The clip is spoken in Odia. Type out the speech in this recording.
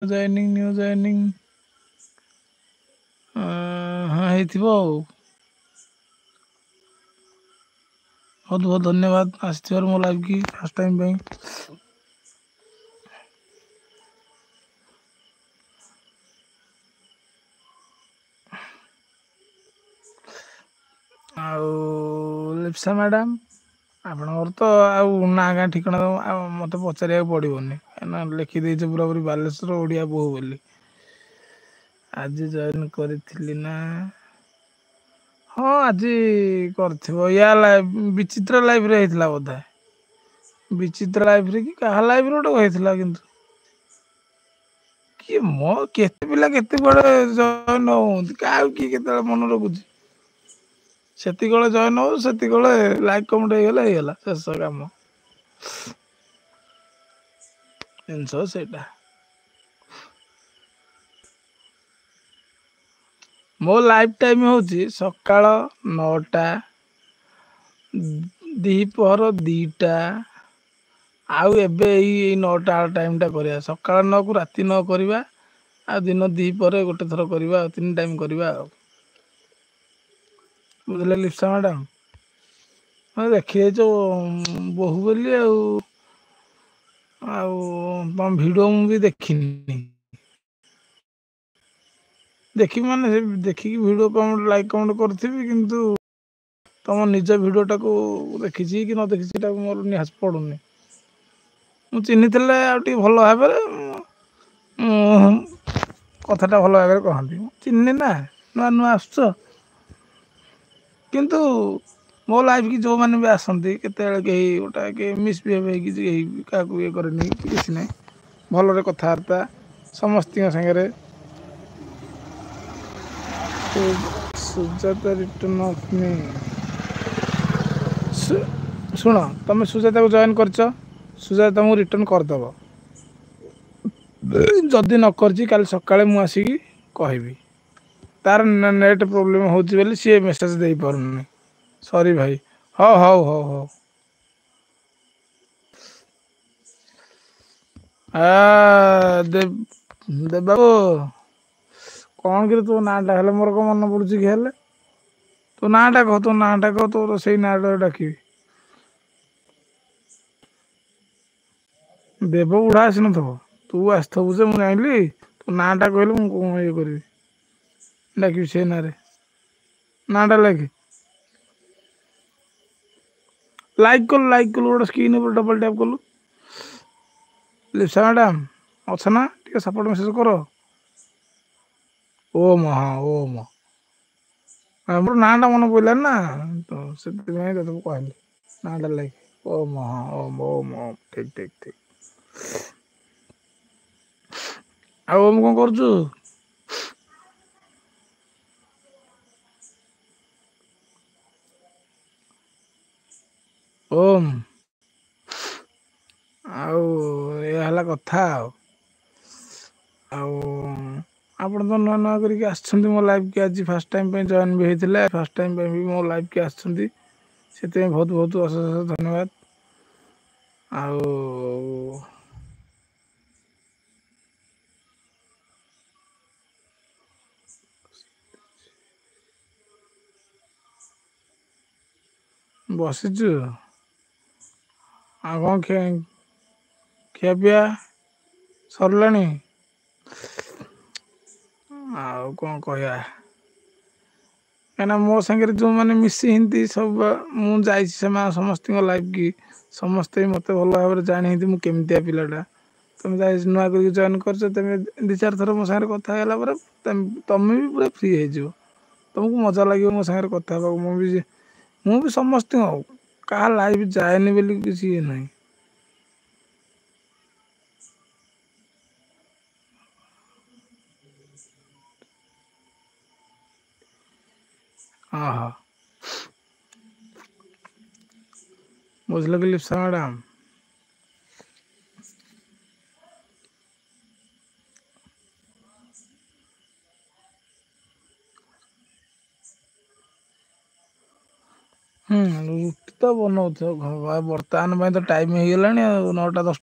ନ୍ୟୁ ଜଏନିଂ ହଁ ହେଇଥିବ ଆଉ। ବହୁତ ବହୁତ ଧନ୍ୟବାଦ ଆସିଥିବାରୁ ମୋ ଲାଇଭ୍ କି ଫାଷ୍ଟ ଟାଇମ୍ ପାଇଁ। ଆଉ ଲିପ୍ସା ମ୍ୟାଡ଼ାମ ଆପଣଙ୍କର ତ ଆଉ ନାଁ ଗାଁ ଠିକଣା ଆଉ ମୋତେ ପଚାରିବାକୁ ପଡ଼ିବନି କାହିଁକିନା ଲେଖିଦେଇଛ ପୁରାପୁରି ବାଲେଶ୍ୱର ଓଡ଼ିଆ ବୋହୂ ବୋଲି। ଆଜି ଜଏନ୍ କରିଥିଲି ନା ହଁ ଆଜି କରିଥିବ ୟା ବିଚିତ୍ର ଲାଇଭରେ ହେଇଥିଲା ବୋଧେ। ବିଚିତ୍ର ଲାଇଫରେ କି କାହା ଲାଇଫରେ ଗୋଟେ କହିଥିଲା କିନ୍ତୁ କିଏ ମୋ କେତେ ପିଲା କେତେ କୁଆଡେ ଜଏନ ହୁଅନ୍ତି କାହାକୁ କିଏ କେତେବେଳେ ମନେ ରଖୁଛି। ସେତିକିବେଳେ ଜଏନ ହଉ ସେତିକିବେଳେ ଲାଇକ୍ କମେଣ୍ଟ ହେଇଗଲା ଶେଷ କାମ। ଜିନିଷ ସେଇଟା। ମୋ ଲାଇଫ୍ ଟାଇମ୍ ହେଉଛି ସକାଳ 9ଟା ଦିପହର 2ଟା ଆଉ ଏବେ ଏଇ 9ଟା ଟାଇମ୍ ଟା କରିବା ସକାଳ 9କୁ ରାତି 9 କରିବା। ଆଉ ଦିନ 2 ପରେ ଗୋଟେ ଥର କରିବା ଆଉ 3 ଟାଇମ୍ କରିବା ଆଉ। ବୁଝିଲେ ଲିପ୍ସା ମ୍ୟାଡ଼ାମ। ହଁ ଦେଖିଦେଇଛ ବୋହୂ ବୋଲି ଆଉ। ଆଉ ତମ ଭିଡିଓ ମୁଁ ବି ଦେଖିନି। ଦେଖିବି ମାନେ ଦେଖିକି ଭିଡ଼ିଓ କମେଣ୍ଟ ଲାଇକ୍ କମେଣ୍ଟ କରିଥିବି କିନ୍ତୁ ତମ ନିଜ ଭିଡିଓଟାକୁ ଦେଖିଛି କି ନ ଦେଖିଛି ସେଇଟାକୁ ମୋର ନିହାସ ପଡୁନି। ମୁଁ ଚିହ୍ନିଥିଲେ ଆଉ ଟିକେ ଭଲ ଭାବରେ କଥାଟା ଭଲ ଭାବରେ କହନ୍ତି ମୁଁ ଚିହ୍ନିନି ନା ନୂଆ ନୂଆ ଆସୁଛ। କିନ୍ତୁ ମୋ ଲାଇଫ୍ କି ଯେଉଁମାନେ ବି ଆସନ୍ତି କେତେବେଳେ କେହି ଗୋଟା କି ମିସ୍ବିହେଭ୍ ହେଇକି କେହି କାହାକୁ ଇଏ କରେନି କିଛି ନାହିଁ ଭଲରେ କଥାବାର୍ତ୍ତା ସମସ୍ତଙ୍କ ସାଙ୍ଗରେ ସୁଜାତା ରିଟର୍ନ ଅଫ୍ ମି ଶୁଣ ତମେ ସୁଜାତାକୁ ଜଏନ୍ କରିଛ ସୁଜାତା ତମକୁ ରିଟର୍ଣ୍ଣ କରିଦେବ। ଯଦି ନ କରିଛି କାଲି ସକାଳେ ମୁଁ ଆସିକି କହିବି। ତାର ନେଟ୍ ପ୍ରୋବ୍ଲେମ୍ ହେଉଛି ବୋଲି ସିଏ ମେସେଜ ଦେଇପାରୁନି। ସରି ଭାଇ ହଉ। ଦେବ ବାବୁ କଣ କିରେ ତୋ ନାଁଟା ହେଲେ ମୋର କଣ ମନେ ପଡୁଛି କି ହେଲେ। ତୋ ନାଁଟା କହ ତୋର ସେଇ ନାଁଟା ଡାକିବି। ଦେବ ବୁଢ଼ା ଆସିନଥିବ ତୁ ଆସିଥିବୁ ଯେ ମୁଁ ଜାଣିଲି ତୋ ନାଁଟା କହିଲେ ମୁଁ କଣ ଇଏ କରିବି। ଡାକିବି ସେଇ ନାଁରେ ନାଁଟା ଲେଖେ। ଲାଇକ୍ କଲୁ ଗୋଟେ ସ୍କ୍ରିନ୍ ଉପରେ ଡବଲ୍ ଟ୍ୟାପ୍ କଲୁ। ଲିପ୍ସା ମ୍ୟାଡ଼ାମ ଅଛ ନା ଟିକେ ସପୋର୍ଟ ମେସେଜ କର। ଓମ୍ ଓମ୍। ମୋର ନାଁଟା ମନେ ପଇଲାନି ନା ତ ସେଥିପାଇଁ ତତେ ମୁଁ କହିଲି ନାଁଟା ଲେଖେ। ଓମ୍ ଠିକ୍। ଆଉ ଓମ୍ କଣ କରୁଛୁ? ଓମ୍ ଆଉ ଏଇଆ ହେଲା କଥା ଆଉ। ଆଉ ଆପଣ ତ ନୂଆ କରିକି ଆସିଛନ୍ତି ମୋ ଲାଇଫ୍ କି ଆଜି ଫାଷ୍ଟ ଟାଇମ୍ ପାଇଁ ଜଏନ୍ ବି ହେଇଥିଲେ ଫାଷ୍ଟ ଟାଇମ୍ ପାଇଁ ବି ମୋ ଲାଇଫ୍ କି ଆସିଛନ୍ତି ସେଥିପାଇଁ ବହୁତ ଅଶେଷ ଧନ୍ୟବାଦ। ଆଉ ବସିଛୁ ଆଉ କଣ ଖିଆପିଆ ସରିଲାଣି? ଆଉ କଣ କହିବା? କାହିଁକିନା ମୋ ସାଙ୍ଗରେ ଯେଉଁମାନେ ମିଶିଛନ୍ତି ସବୁ ମୁଁ ଯାଇଛି ସେମାନେ ସମସ୍ତଙ୍କ ଲାଇଫ୍ କି ସମସ୍ତେ ମୋତେ ଭଲ ଭାବରେ ଜାଣିଛନ୍ତି ମୁଁ କେମିତିଆ ପିଲାଟା। ତମେ ଯାଇ ନୂଆ କରିକି ଜଏନ୍ କରିଛ ତମେ ଦି ଚାରି ଥର ମୋ ସାଙ୍ଗରେ କଥା ହେଇଗଲା ପରେ ତମେ ବି ପୁରା ଫ୍ରି ହେଇଯିବ ତମକୁ ମଜା ଲାଗିବ ମୋ ସାଙ୍ଗରେ କଥା ହେବାକୁ ମୁଁ ବି ସମସ୍ତଙ୍କୁ ଆଉ କାହା ଲାଇଫ୍ ଯାଏନି ବୋଲି କିଛି ଇଏ ନାହିଁ। ହଁ। ବୁଝିଲ କି ଲିପ୍ସା ମ୍ୟାଡ଼ାମ। ରୁଟି ତ ବନଉଥିବ ବର୍ତ୍ତମାନ ପାଇଁ ତ ଟାଇମ ହେଇଗଲାଣି ଆଉ 9ଟା 10ଟା।